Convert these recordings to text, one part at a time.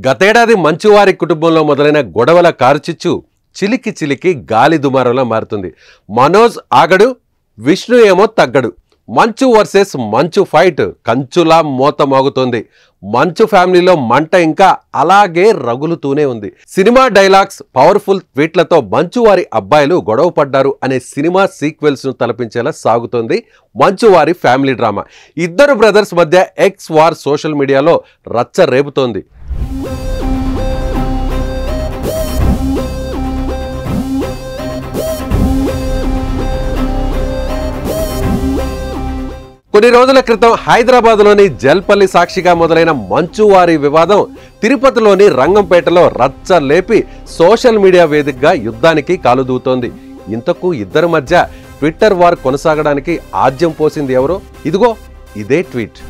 గతేడాది మంచువారి కుటుంబంలో మొదలైన గొడవల కారుచిచ్చు చిలికి చిలికి గాలి దుమారంలా మారుతుంది. మనోజ్ ఆగడు, విష్ణు ఏమో తగ్గడు. మంచు వర్సెస్ మంచు ఫైట్ కంచులా మోత మోగుతోంది. మంచు ఫ్యామిలీలో మంట ఇంకా అలాగే రగులుతూనే ఉంది. సినిమా డైలాగ్స్, పవర్ఫుల్ ట్వీట్లతో మంచు వారి అబ్బాయిలు గొడవ పడ్డారు అనే సినిమా సీక్వెల్స్ ను తలపించేలా సాగుతోంది మంచు వారి ఫ్యామిలీ డ్రామా. ఇద్దరు బ్రదర్స్ మధ్య ఎక్స్ వార్ సోషల్ మీడియాలో రచ్చ రేపుతోంది. కొన్ని రోజుల క్రితం హైదరాబాద్లోని జల్పల్లి సాక్షిగా మొదలైన మంచువారి వివాదం తిరుపతిలోని రంగంపేటలో రచ్చ లేపి సోషల్ మీడియా వేదికగా యుద్ధానికి కాలుదూతోంది. ఇంతకు ఇద్దరి మధ్య ట్విట్టర్ వార్ కొనసాగడానికి ఆజ్యం పోసింది ఎవరో? ఇదిగో ఇదే ట్వీట్.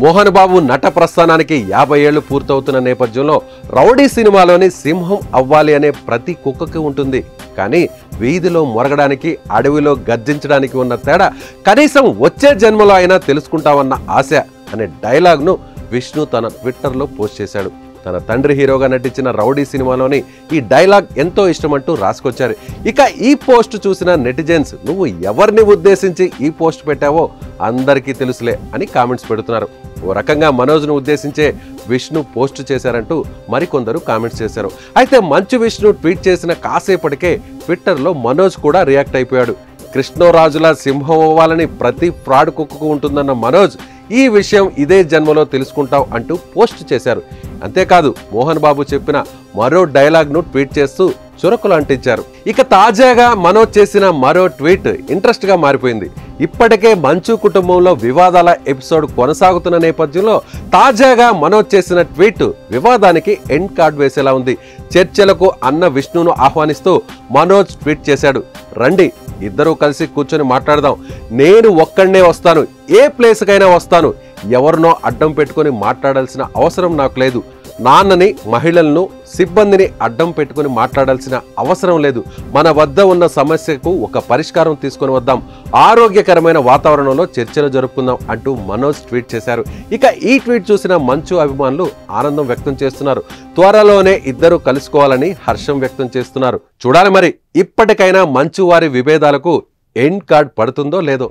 మోహన్ బాబు నట ప్రస్థానానికి 50 ఏళ్లు పూర్తవుతున్న నేపథ్యంలో రౌడీ సినిమాలోని సింహం అవ్వాలి అనే ప్రతి కుక్కకి ఉంటుంది. కానీ వీధిలో మొరగడానికి, అడవిలో గర్జించడానికి ఉన్న తేడా కనీసం వచ్చే జన్మలో అయినా తెలుసుకుంటామన్న ఆశ అనే డైలాగ్ను విష్ణు తన ట్విట్టర్లో పోస్ట్ చేశాడు. తన తండ్రి హీరోగా నటించిన రౌడీ సినిమాలోని ఈ డైలాగ్ ఎంతో ఇష్టమంటూ రాసుకొచ్చారు. ఇక ఈ పోస్ట్ చూసిన నెటిజన్స్, నువ్వు ఎవరిని ఉద్దేశించి ఈ పోస్ట్ పెట్టావో అందరికీ తెలుసులే అని కామెంట్స్ పెడుతున్నారు. ఓ రకంగా మనోజ్ను ఉద్దేశించే విష్ణు పోస్ట్ చేశారంటూ మరికొందరు కామెంట్స్ చేశారు. అయితే మంచు విష్ణు ట్వీట్ చేసిన కాసేపటికే ట్విట్టర్లో మనోజ్ కూడా రియాక్ట్ అయిపోయాడు. కృష్ణరాజులా సింహం అవ్వాలని ప్రతి ఫ్రాడ్ కుక్కకు ఉంటుందన్న మనోజ్ ఈ విషయం ఇదే జన్మలో తెలుసుకుంటాం అంటూ పోస్ట్ చేశారు. అంతేకాదు మోహన్ బాబు చెప్పిన మరో డైలాగ్ను ట్వీట్ చేస్తూ చురకులు అంటించారు. ఇక తాజాగా మనోజ్ చేసిన మరో ట్వీట్ ఇంట్రెస్ట్ గా మారిపోయింది. ఇప్పటికే మంచు కుటుంబంలో వివాదాల ఎపిసోడ్ కొనసాగుతున్న నేపథ్యంలో తాజాగా మనోజ్ చేసిన ట్వీట్ వివాదానికి ఎండ్ కార్డ్ వేసేలా ఉంది. చర్చలకు అన్న విష్ణును ఆహ్వానిస్తూ మనోజ్ ట్వీట్ చేశాడు. రండి, ఇద్దరూ కలిసి కూర్చొని మాట్లాడదాం. నేను ఒక్కడనే వస్తాను, ఏ ప్లేస్కైనా వస్తాను. ఎవరినో అడ్డం పెట్టుకుని మాట్లాడాల్సిన అవసరం నాకు లేదు. నాన్నని, మహిళలను, సిబ్బందిని అడ్డం పెట్టుకుని మాట్లాడాల్సిన అవసరం లేదు. మన వద్ద ఉన్న సమస్యకు ఒక పరిష్కారం తీసుకొని వద్దాం. ఆరోగ్యకరమైన వాతావరణంలో చర్చలు జరుపుకుందాం అంటూ మనోజ్ ట్వీట్ చేశారు. ఇక ఈ ట్వీట్ చూసిన మంచు అభిమానులు ఆనందం వ్యక్తం చేస్తున్నారు. త్వరలోనే ఇద్దరు కలుసుకోవాలని హర్షం వ్యక్తం చేస్తున్నారు. చూడాలి మరి ఇప్పటికైనా మంచు వారి విభేదాలకు ఎండ్ కార్డ్ పడుతుందో లేదో.